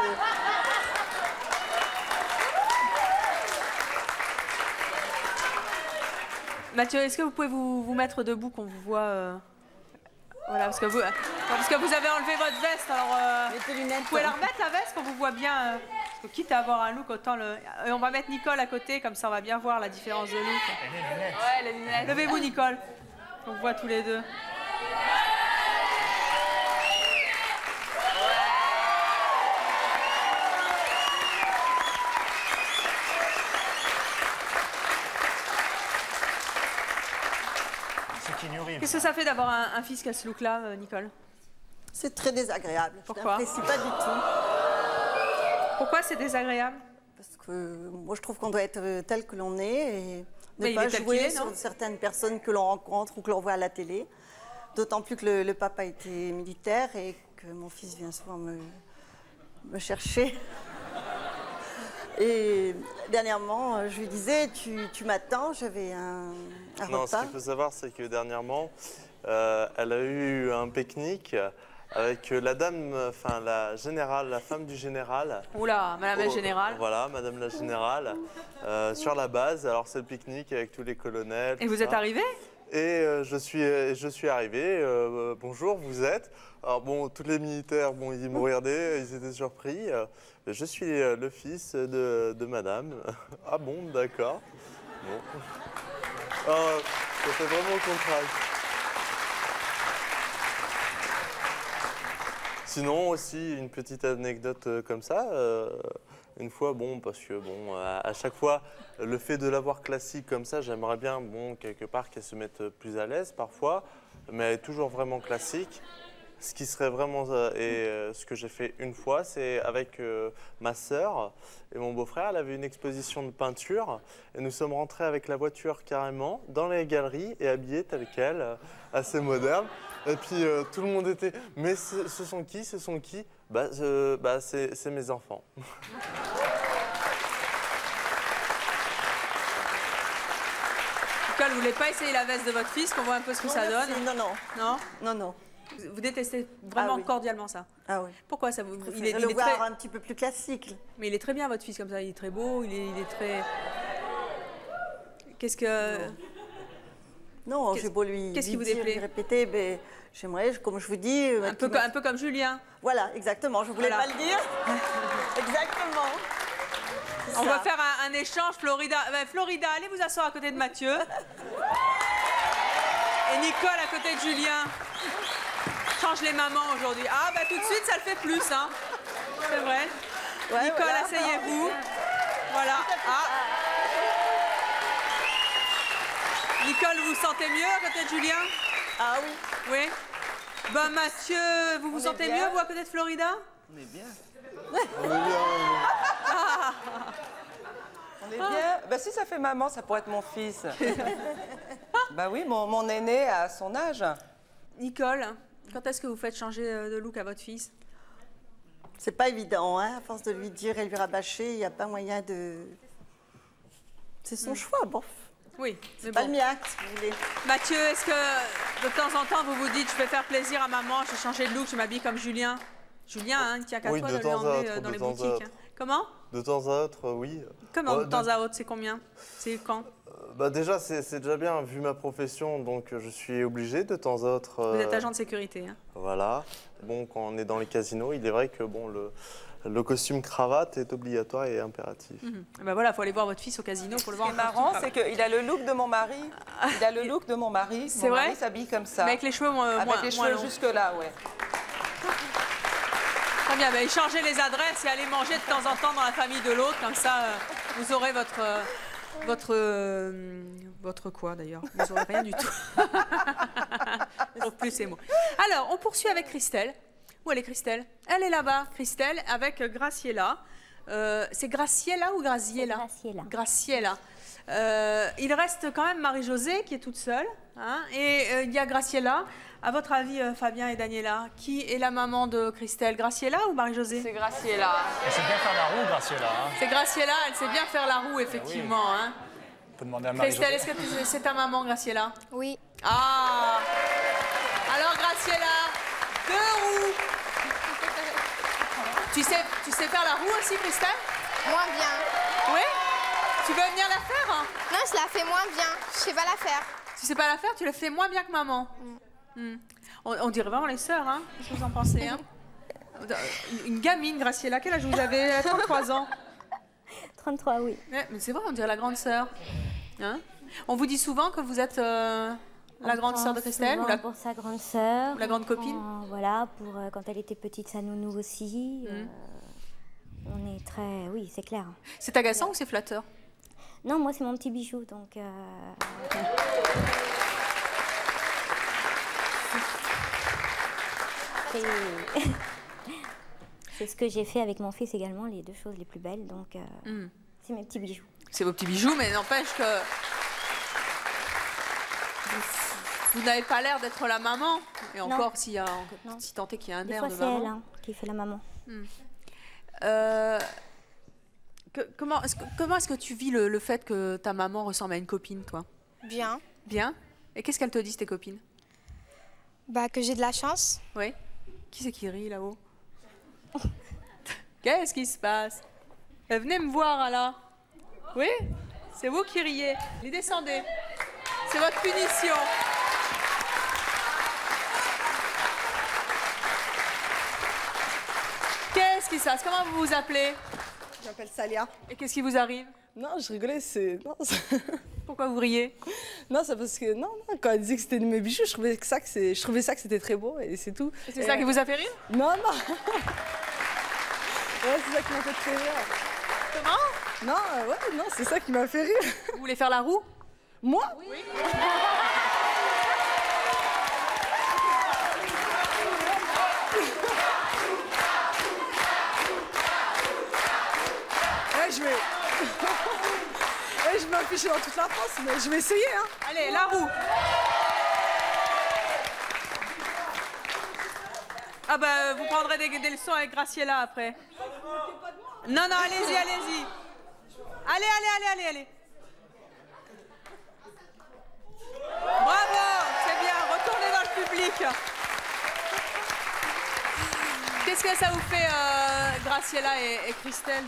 Mathieu, est-ce que vous pouvez vous mettre debout qu'on vous voit Voilà, parce que vous avez enlevé votre veste, alors vous pouvez la remettre la veste qu'on vous voit bien. Parce que quitte à avoir un look, autant le... Et on va mettre Nicole à côté, comme ça on va bien voir la différence de look. Les lunettes. Ouais, les lunettes. Levez-vous Nicole, on vous voit tous les deux. Qu'est-ce que ça fait d'avoir un fils qui a ce look-là, Nicole? C'est très désagréable. Pourquoi? Je n'apprécie pas du tout. Pourquoi c'est désagréable? Parce que moi, je trouve qu'on doit être tel que l'on est et ne Mais pas il est tel jouer qu'il est, sur non? certaines personnes que l'on rencontre ou que l'on voit à la télé. D'autant plus que le papa était militaire et que mon fils vient souvent me chercher. Et dernièrement, je lui disais, tu m'attends, j'avais un Non, repas. ce qu'il faut savoir, c'est que dernièrement, elle a eu un pique-nique avec la dame, enfin la générale, la femme du général. Oula, madame la générale. Voilà, madame la générale, sur la base. Alors c'est le pique-nique avec tous les colonels. Et vous êtes arrivé? Et je suis arrivé. Bonjour, vous êtes? Alors bon, tous les militaires, bon, ils me regardaient, ils étaient surpris. Je suis le fils de madame. Ah bon, d'accord. Bon. Ça fait vraiment le contraste. Sinon aussi, une petite anecdote comme ça. Une fois, bon, parce que bon, à chaque fois, le fait de l'avoir classique comme ça, j'aimerais bien, bon, quelque part, qu'elle se mette plus à l'aise parfois, mais elle est toujours vraiment classique. Ce qui serait vraiment, ce que j'ai fait une fois, c'est avec ma sœur et mon beau-frère. Elle avait une exposition de peinture et nous sommes rentrés avec la voiture carrément dans les galeries et habillés tels quels, assez moderne. Et puis tout le monde était, mais ce sont qui? Ce sont qui? C'est mes enfants. Nicole, vous voulez pas essayer la veste de votre fils, qu'on voit un peu ce que ça donne? Non, non. Non? Non, non. Vous détestez vraiment cordialement ça? Ah oui. Pourquoi ça vous... Il est le voir un petit peu plus classique. Mais il est très bien, votre fils, comme ça. Il est très beau, il est très... Qu'est-ce que... Non, j'ai beau lui Qu'est-ce qui vous dire, déplaît? lui répéter, mais j'aimerais, comme je vous dis... Un peu comme Julien. Voilà, exactement. Je voulais pas le dire. Exactement. On va faire un échange, Florida. Florida, allez vous asseoir à côté de Mathieu. Et Nicole à côté de Julien. Change les mamans aujourd'hui. Ah, bah tout de suite, ça le fait plus, hein. C'est vrai. Ouais, Nicole, voilà. asseyez-vous. Voilà. Ah. Nicole, vous vous sentez mieux à côté de Julien? Ah oui. Oui. Ben Mathieu, vous vous sentez mieux, vous, à côté de Florida? On est bien. On est bien. Ah. On est bien. Bah, si ça fait maman, ça pourrait être mon fils. Bah oui, mon aîné à son âge. Nicole, quand est-ce que vous faites changer de look à votre fils? C'est pas évident, hein, à force de lui dire et lui rabâcher, il n'y a pas moyen de... C'est son choix, bon. Oui, c'est pas le mien, si vous voulez. Mathieu, est-ce que de temps en temps vous vous dites je vais faire plaisir à maman, je vais changer de look, je m'habille comme Julien? Julien, hein, il tient qu'à toi de lui emmener dans les boutiques. Hein. Comment? De temps à autre, oui. Comment de temps à autre, c'est combien? C'est quand? Bah déjà, c'est déjà bien, vu ma profession, donc je suis obligé de temps à autre... Vous êtes agent de sécurité. Hein. Voilà. Bon, quand on est dans les casinos, il est vrai que bon, le costume cravate est obligatoire et impératif. Ben voilà, il faut aller voir votre fils au casino pour le voir. Ce qui est marrant, c'est qu'il a le look de mon mari. Il a le look de mon mari. C'est vrai? Mon mari s'habille comme ça. Mais avec les cheveux moins avec les cheveux jusque-là, ouais. Très bien, ben, échangez les adresses et allez manger de temps en temps dans la famille de l'autre, comme ça vous aurez votre quoi d'ailleurs? Vous n'aurez rien du tout. Donc plus ces mots. Alors, on poursuit avec Christelle. Où elle est Christelle? Elle est là-bas, Christelle, avec Graciela. C'est Graciela ou Graziella? Graciela. Graciela. Il reste quand même Marie-Josée qui est toute seule. Hein, et il y a Graciela. À votre avis, Fabien et Daniela, qui est la maman de Christelle? Graciela ou Marie-Josée? C'est Graciela. Elle sait bien faire la roue, Graciela. Hein. C'est Graciela, elle sait bien faire la roue, effectivement. Oui. Hein. On peut demander à Marie-Josée. Christelle, est-ce que c'est ta maman, Graciela? Oui. Ah! Alors, Graciela, 2 roues. Tu sais faire la roue aussi, Christelle? Moins bien. Oui? Tu veux venir la faire? Hein? Non, je la fais moins bien. Je sais pas la faire. Tu sais pas la faire? Tu le fais moins bien que maman. On dirait vraiment les sœurs, hein? Qu'est-ce que vous en pensez, hein? Une gamine, Graciela, quel âge vous avez? 33 ans. 33, oui. Ouais, mais c'est vrai, on dirait la grande sœur. Hein? On vous dit souvent que vous êtes la grande sœur de Christelle? Ou la... pour sa grande sœur. La grande copine? Voilà, pour quand elle était petite, sa nounou aussi. On est très... Oui, c'est clair. C'est agaçant ou c'est flatteur? Non, moi, c'est mon petit bijou, donc... C'est ce que j'ai fait avec mon fils également, les 2 choses les plus belles, donc c'est mes petits bijoux. C'est vos petits bijoux, mais n'empêche que vous n'avez pas l'air d'être la maman. Et encore, si tant est qu'il y a un air de maman. C'est elle hein, qui fait la maman. Comment est-ce que tu vis le fait que ta maman ressemble à une copine, toi? Bien. Bien. Et qu'est-ce qu'elles te disent, tes copines? Bah, que j'ai de la chance. Oui. Qui c'est qui rit là-haut? Qu'est-ce qui se passe? Venez me voir, là. Oui? C'est vous qui riez. Allez, descendez. C'est votre punition. Qu'est-ce qui se passe? Comment vous vous appelez? Je m'appelle Salia. Et qu'est-ce qui vous arrive? Non, je rigolais, c'est... Non, pourquoi vous riez? Non, c'est parce que... Non, quand elle disait que c'était de mes bijoux, je trouvais ça que c'était très beau et c'est tout. C'est ça qui vous a fait rire? Non, non. Ouais, c'est ça qui m'a fait très rire. Comment? Non, ouais, non, c'est ça qui m'a fait rire. Vous voulez faire la roue? Moi? Oui. Je vais... je vais m'afficher dans toute la France, mais je vais essayer. Hein. Allez, la roue. Ah bah, vous prendrez des leçons avec Graciela après. Non, non, allez-y, allez-y. Allez. Bravo, c'est bien. Retournez dans le public. Qu'est-ce que ça vous fait, Graciela et Christelle,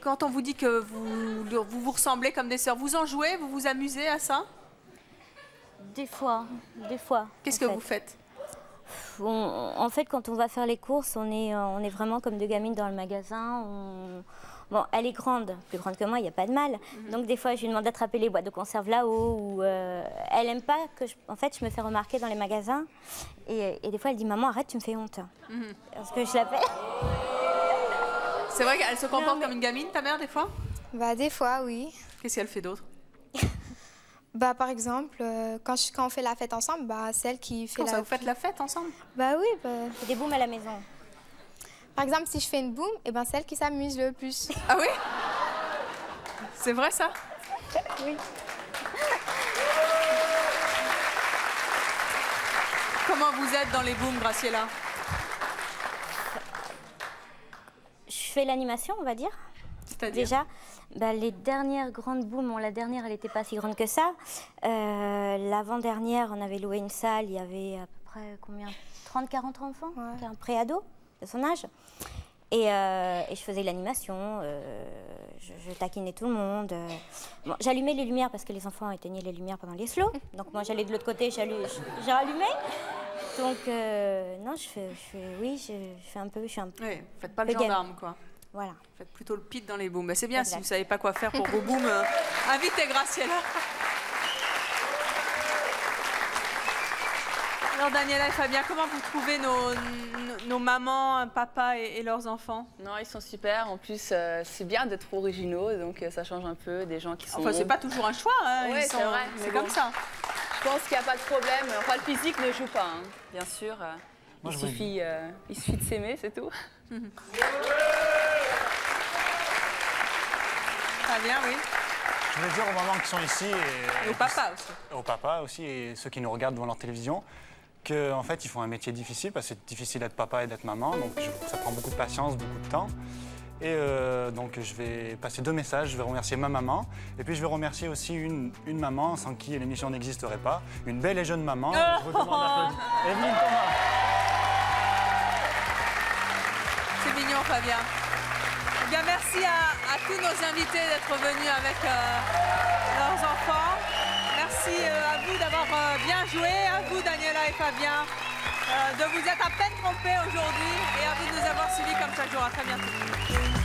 quand on vous dit que vous ressemblez comme des sœurs? Vous en jouez? Vous vous amusez à ça? Des fois, des fois. Qu'est-ce que vous faites? En fait, quand on va faire les courses, on est vraiment comme deux gamines dans le magasin. Bon, elle est grande, plus grande que moi, il n'y a pas de mal. Donc des fois, je lui demande d'attraper les boîtes de conserve là-haut. Ou elle n'aime pas que en fait, je me fais remarquer dans les magasins. Et des fois, elle dit, maman, arrête, tu me fais honte. Parce que je l'appelle. C'est vrai qu'elle se comporte comme une gamine, ta mère, des fois? Bah, des fois, oui. Qu'est-ce qu'elle fait d'autre? Bah, par exemple, quand on fait la fête ensemble, bah, celle qui fait Comment ça, vous faites la fête ensemble? Bah oui. Bah... Des booms à la maison. Par exemple, si je fais une boum, et ben celle qui s'amuse le plus. Ah oui? C'est vrai ça? Oui. Comment vous êtes dans les booms, Graciela? Je fais l'animation, on va dire. C'est-à-dire? Déjà, bah, les dernières grandes booms, la dernière, elle n'était pas si grande que ça. L'avant-dernière, on avait loué une salle, il y avait à peu près combien? 30-40 enfants, un pré-ado de son âge. Et je faisais l'animation, je taquinais tout le monde. Bon, j'allumais les lumières parce que les enfants éteignaient les lumières pendant les slows. Donc moi j'allais de l'autre côté, j'ai rallumé. Donc non, je fais un peu. Oui, faites pas le gendarme quoi. Voilà. Faites plutôt le pit dans les booms. Bah, c'est bien, si vous ne savez pas quoi faire pour vos booms, invitez Graciela. Alors Daniela et Fabien, comment vous trouvez nos mamans, papas et leurs enfants? Non, ils sont super. En plus, c'est bien d'être originaux, donc ça change un peu des gens qui sont... Enfin, c'est pas toujours un choix, hein. Oui, c'est vrai. C'est comme ça. Je pense qu'il n'y a pas de problème. Enfin, le physique ne joue pas, hein. Bien sûr. Il suffit de s'aimer, c'est tout. Fabien, oui. Je voulais dire aux mamans qui sont ici et aux papas aussi. Aux papas aussi et ceux qui nous regardent devant leur télévision. En fait, ils font un métier difficile parce que c'est difficile d'être papa et d'être maman, donc ça prend beaucoup de patience, beaucoup de temps. Et donc, je vais passer 2 messages. Je vais remercier ma maman et puis je vais remercier aussi une maman sans qui l'émission n'existerait pas. Une belle et jeune maman. Je vous demande d'applaudir. Evelyne Thomas. C'est mignon, Fabien. Eh bien, merci à tous nos invités d'être venus avec leurs enfants. Merci à vous d'avoir bien joué, à vous Daniela et Fabien, de vous être à peine trompés aujourd'hui et à vous de nous avoir suivis comme chaque jour. À très bientôt.